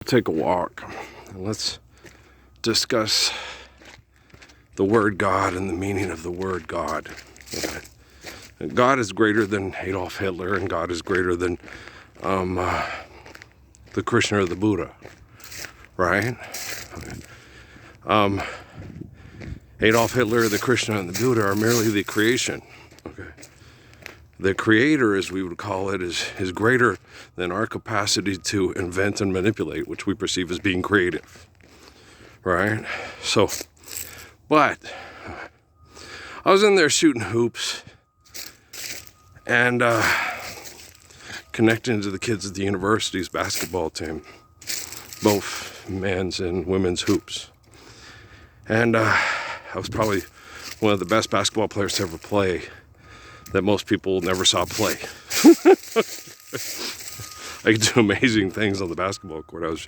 Take a walk and let's discuss the word God and the meaning of the word God. Okay. God is greater than Adolf Hitler, and God is greater than the Krishna or the Buddha, right? Okay. Adolf Hitler, the Krishna, and the Buddha are merely the creation. Okay. The creator, as we would call it, is greater than our capacity to invent and manipulate, which we perceive as being creative, right? So, but I was in there shooting hoops and connecting to the kids at the university's basketball team, both men's and women's hoops. And I was probably one of the best basketball players to ever play that most people never saw play. I could do amazing things on the basketball court. I was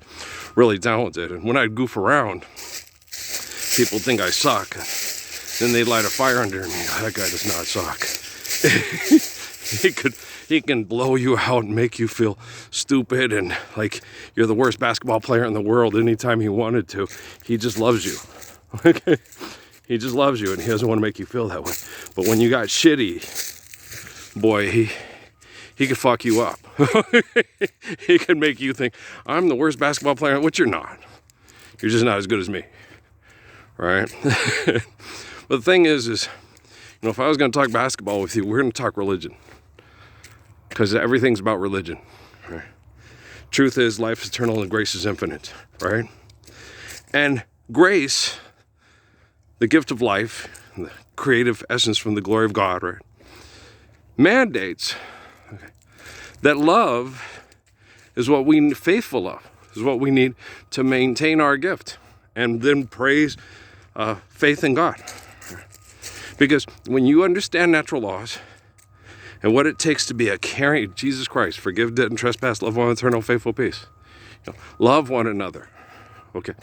really talented. And when I'd goof around, people think I suck. Then they'd light a fire under me. That guy does not suck. He can blow you out and make you feel stupid and like you're the worst basketball player in the world anytime he wanted to. He just loves you. Okay? He just loves you and he doesn't want to make you feel that way. But when you got shitty, boy, he could fuck you up. He could make you think, I'm the worst basketball player, which you're not. You're just not as good as me. Right? But the thing is, if I was going to talk basketball with you, we're going to talk religion. Because everything's about religion. Right? Truth is, life is eternal and grace is infinite. Right? And grace, the gift of life, the creative essence from the glory of God, right, mandates that love is what we need, faithful love is what we need to maintain our gift, and then praise faith in God. Because when you understand natural laws and what it takes to be a caring, Jesus Christ, forgive debt and trespass, love one, eternal, faithful peace. Love one another. Okay.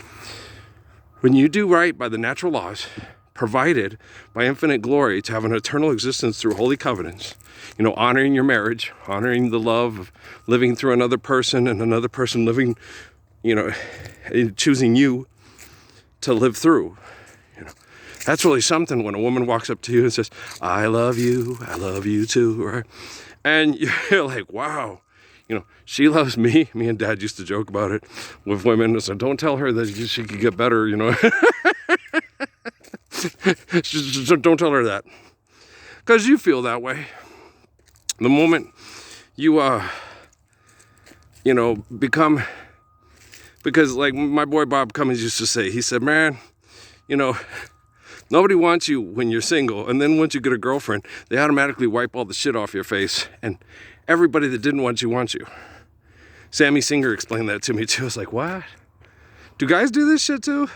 When you do right by the natural laws provided by infinite glory to have an eternal existence through holy covenants, honoring your marriage, honoring the love of living through another person and another person living, choosing you to live through. That's really something when a woman walks up to you and says, I love you too, right? And you're like, wow, she loves me. Me and Dad used to joke about it with women. So don't tell her that she could get better, Don't tell her that. Because you feel that way. The moment you, become, because like my boy Bob Cummings used to say, he said, man, nobody wants you when you're single. And then once you get a girlfriend, they automatically wipe all the shit off your face. And everybody that didn't want you wants you. Sammy Singer explained that to me too. I was like, what? Do guys do this shit too?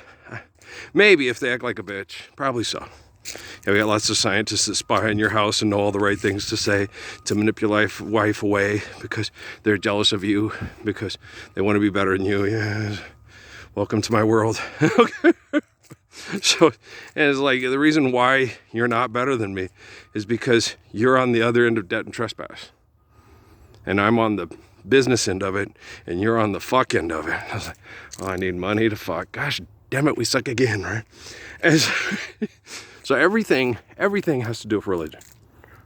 Maybe if they act like a bitch. Probably so. We got lots of scientists that spy on your house and know all the right things to say to manipulate wife away because they're jealous of you, because they want to be better than you. Yeah. Welcome to my world. Okay. So, and it's like the reason why you're not better than me is because you're on the other end of debt and trespass. And I'm on the business end of it, and you're on the fuck end of it. I was like, oh, I need money to fuck. Gosh damn it, we suck again, right? And so everything has to do with religion,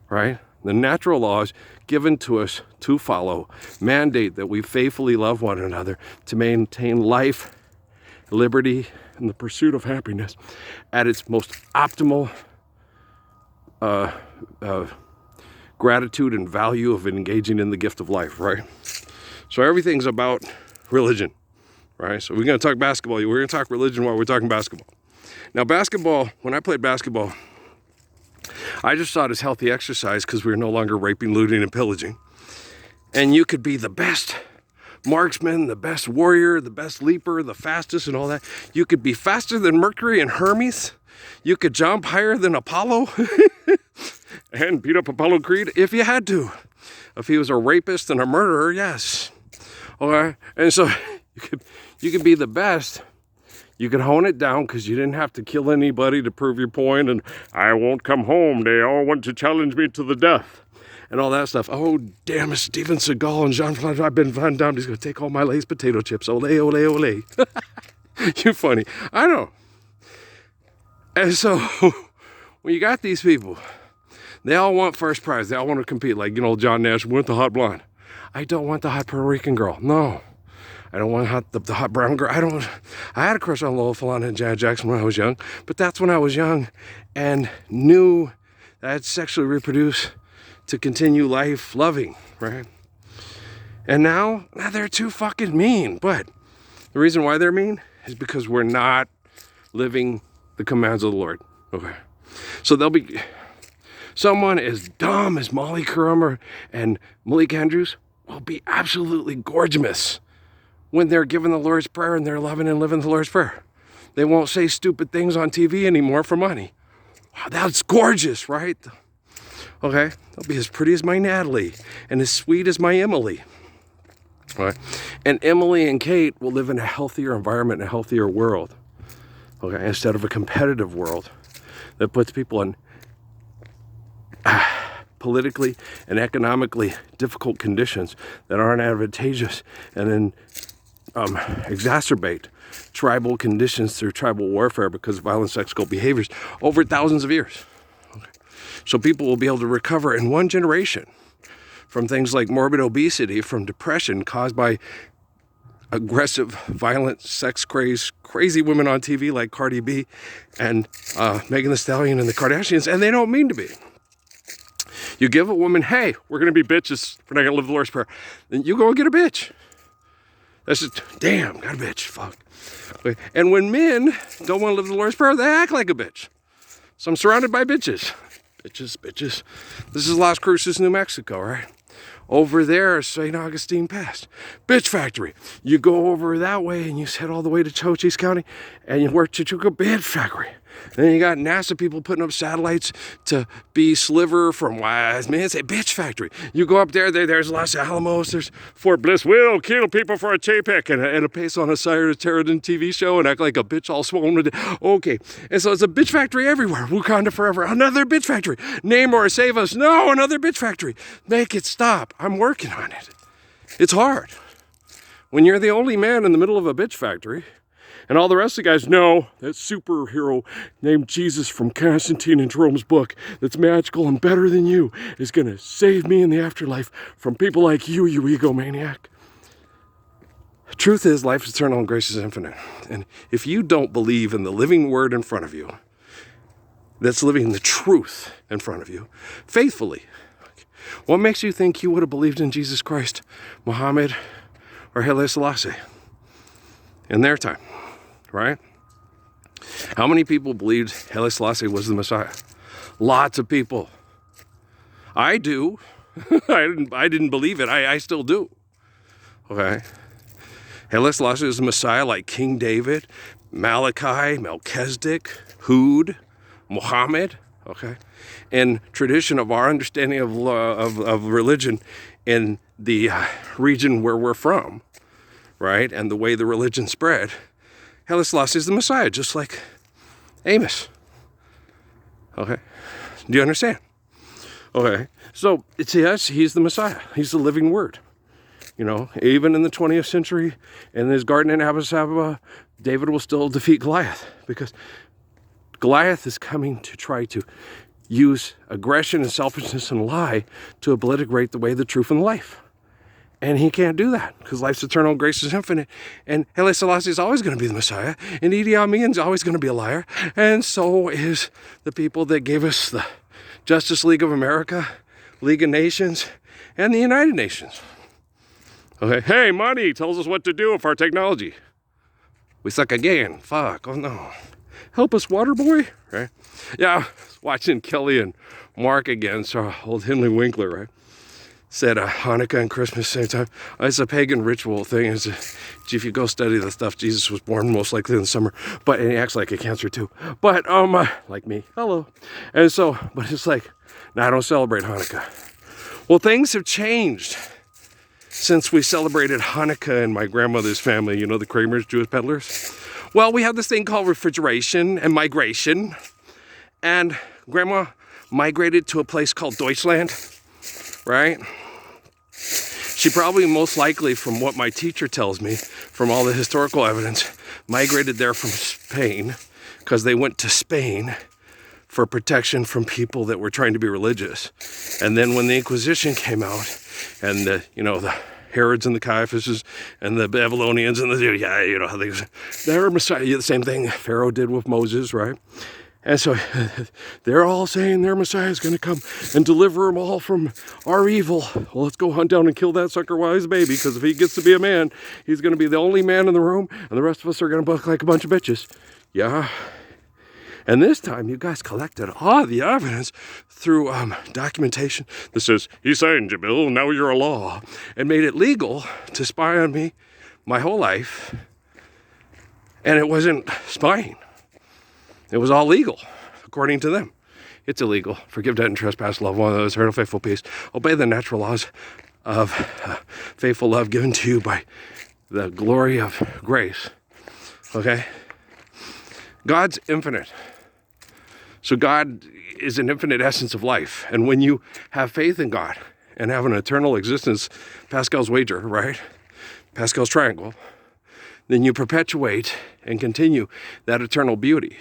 right? The natural laws given to us to follow mandate that we faithfully love one another to maintain life, liberty, and the pursuit of happiness at its most optimal gratitude and value of engaging in the gift of life, right? So everything's about religion, right? So we're going to talk basketball. We're going to talk religion while we're talking basketball. Now, basketball, when I played basketball, I just saw it as healthy exercise because we were no longer raping, looting, and pillaging. And you could be the best marksman, the best warrior, the best leaper, the fastest and all that. You could be faster than Mercury and Hermes. You could jump higher than Apollo and beat up Apollo Creed if you had to. If he was a rapist and a murderer, yes. Okay, and so you could be the best. You could hone it down because you didn't have to kill anybody to prove your point. And I won't come home. They all want to challenge me to the death. and all that stuff. Oh, damn it, Steven Seagal and Jean-Claude Van Damme. He's going to take all my Lay's potato chips. Ole, ole, ole. You're funny. I know. And so, when you got these people, they all want first prize. They all want to compete. Like, John Nash went the hot blonde. I don't want the hot Puerto Rican girl. No. I don't want the hot brown girl. I had a crush on Lola Falana and Janet Jackson when I was young, but that's when I was young and knew that I'd sexually reproduce to continue life loving, right? And now they're too fucking mean. But the reason why they're mean is because we're not living the commands of the Lord. Okay. So they'll be someone as dumb as Molly Kurummer and Malik Andrews will be absolutely gorgeous when they're giving the Lord's Prayer and they're loving and living the Lord's Prayer. They won't say stupid things on TV anymore for money. Wow, that's gorgeous, right? Okay, they'll be as pretty as my Natalie and as sweet as my Emily. All right, and Emily and Kate will live in a healthier environment, a healthier world. Okay, instead of a competitive world that puts people in politically and economically difficult conditions that aren't advantageous and then exacerbate tribal conditions through tribal warfare because of violent sexual behaviors over thousands of years. Okay. So people will be able to recover in one generation from things like morbid obesity, from depression caused by aggressive, violent, sex crazy women on TV like Cardi B and Megan Thee Stallion and the Kardashians, and they don't mean to be. You give a woman, hey, we're going to be bitches, we're not going to live the Lord's Prayer, then you go and get a bitch. That's just, damn, got a bitch, fuck. Okay. And when men don't want to live the Lord's Prayer, they act like a bitch. So I'm surrounded by bitches. Bitches. This is Las Cruces, New Mexico, right? Over there, St. Augustine Pass. Bitch Factory. You go over that way and you head all the way to Cochise County and you work Chichuca Bitch Factory. Then you got NASA people putting up satellites to be Sliver from Wise Men. Say Bitch Factory. You go up there's Los Alamos, there's Fort Bliss. We'll kill people for a Chapek and a pace on a Sire Terradon TV show and act like a bitch all swollen with it. Okay. And so it's a bitch factory everywhere. Wakanda forever. Another bitch factory. Namor, save us. No, another bitch factory. Make it stop. I'm working on it. It's hard. When you're the only man in the middle of a bitch factory, and all the rest of the guys know that superhero named Jesus from Constantine and Jerome's book that's magical and better than you is going to save me in the afterlife from people like you egomaniac. Truth is, life is eternal and grace is infinite. And if you don't believe in the living word in front of you, that's living the truth in front of you, faithfully, what makes you think you would have believed in Jesus Christ, Muhammad, or Haile Selassie in their time? Right? How many people believed Haile Selassie was the Messiah? Lots of people. I do. I didn't believe it. I still do. Okay. Haile Selassie is the Messiah like King David, Malachi, Melchizedek, Hud, Muhammad. Okay. In tradition of our understanding of religion in the region where we're from, right? And the way the religion spread, Haile Selassie is the Messiah, just like Amos. Okay? Do you understand? Okay. So, to us, he's the Messiah. He's the living word. Even in the 20th century, in his garden in Abba, David will still defeat Goliath because Goliath is coming to try to use aggression and selfishness and lie to obliterate the way, the truth, and the life. And he can't do that because life's eternal, grace is infinite. And Haile Selassie is always going to be the Messiah. And Idi Amin's always going to be a liar. And so is the people that gave us the Justice League of America, League of Nations, and the United Nations. Okay, hey, money tells us what to do with our technology. We suck again. Fuck, oh no. Help us, Waterboy, right? Yeah, watching Kelly and Mark again, so old Henley Winkler, right? Said Hanukkah and Christmas same time. It's a pagan ritual thing. If you go study the stuff, Jesus was born most likely in the summer, and he acts like a Cancer too. But like me, hello. And so, but it's like, I don't celebrate Hanukkah. Well, things have changed since we celebrated Hanukkah in my grandmother's family. The Kramers, Jewish peddlers. Well, we have this thing called refrigeration and migration, and Grandma migrated to a place called Deutschland. right? She probably most likely, from what my teacher tells me, from all the historical evidence, migrated there from Spain because they went to Spain for protection from people that were trying to be religious. And then when the Inquisition came out, and the Herods and the Caiaphases and the Babylonians and they're Messiah, the same thing Pharaoh did with Moses, right? And so they're all saying their Messiah is going to come and deliver them all from our evil. Well, let's go hunt down and kill that sucker while he's a baby, because if he gets to be a man, he's going to be the only man in the room, and the rest of us are going to look like a bunch of bitches. Yeah. And this time, you guys collected all the evidence through documentation that says, he signed you, Bill, now you're a law, and made it legal to spy on me my whole life. And it wasn't spying. It was all legal, according to them. It's illegal. Forgive debt and trespass, love one another, eternal faithful peace. Obey the natural laws of faithful love given to you by the glory of grace. Okay? God's infinite. So God is an infinite essence of life. And when you have faith in God and have an eternal existence, Pascal's wager, right? Pascal's triangle, then you perpetuate and continue that eternal beauty.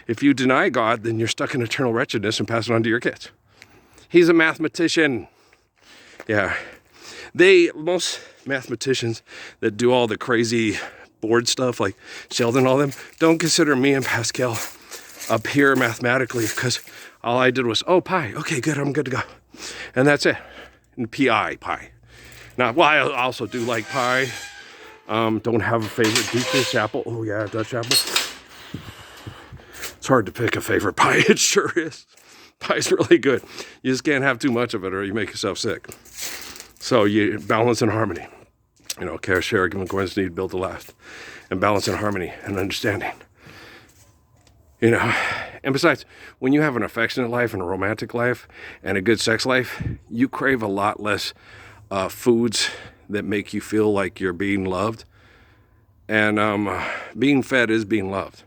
If you deny God, then you're stuck in eternal wretchedness and pass it on to your kids. He's a mathematician. Yeah. Most mathematicians that do all the crazy board stuff like Sheldon and all them, don't consider me and Pascal up here mathematically, because all I did was, pi. Okay, good, I'm good to go. And that's it. And pi. Now, well, I also do like pie. Don't have a favorite Dutch apple. Oh yeah, Dutch apple. It's hard to pick a favorite pie. It sure is. Pie's really good. You just can't have too much of it or you make yourself sick. So you balance and harmony. Care, share, give, and coins need, build to last. And balance and harmony and understanding. And besides, when you have an affectionate life and a romantic life and a good sex life, you crave a lot less foods that make you feel like you're being loved. And being fed is being loved.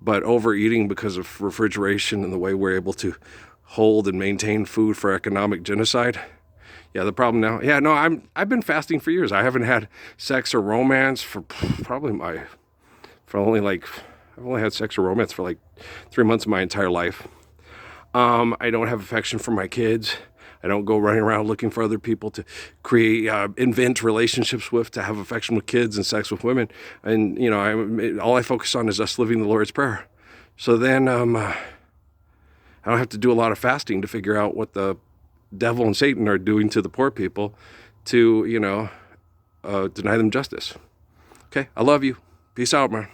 But overeating because of refrigeration and the way we're able to hold and maintain food for economic genocide. Yeah, the problem now. Yeah, no, I've been fasting for years. I haven't had sex or romance for I've only had sex or romance for like 3 months of my entire life. I don't have affection for my kids. I don't go running around looking for other people to invent relationships with, to have affection with kids and sex with women. And, all I focus on is us living the Lord's Prayer. So then I don't have to do a lot of fasting to figure out what the devil and Satan are doing to the poor people to, deny them justice. Okay, I love you. Peace out, man.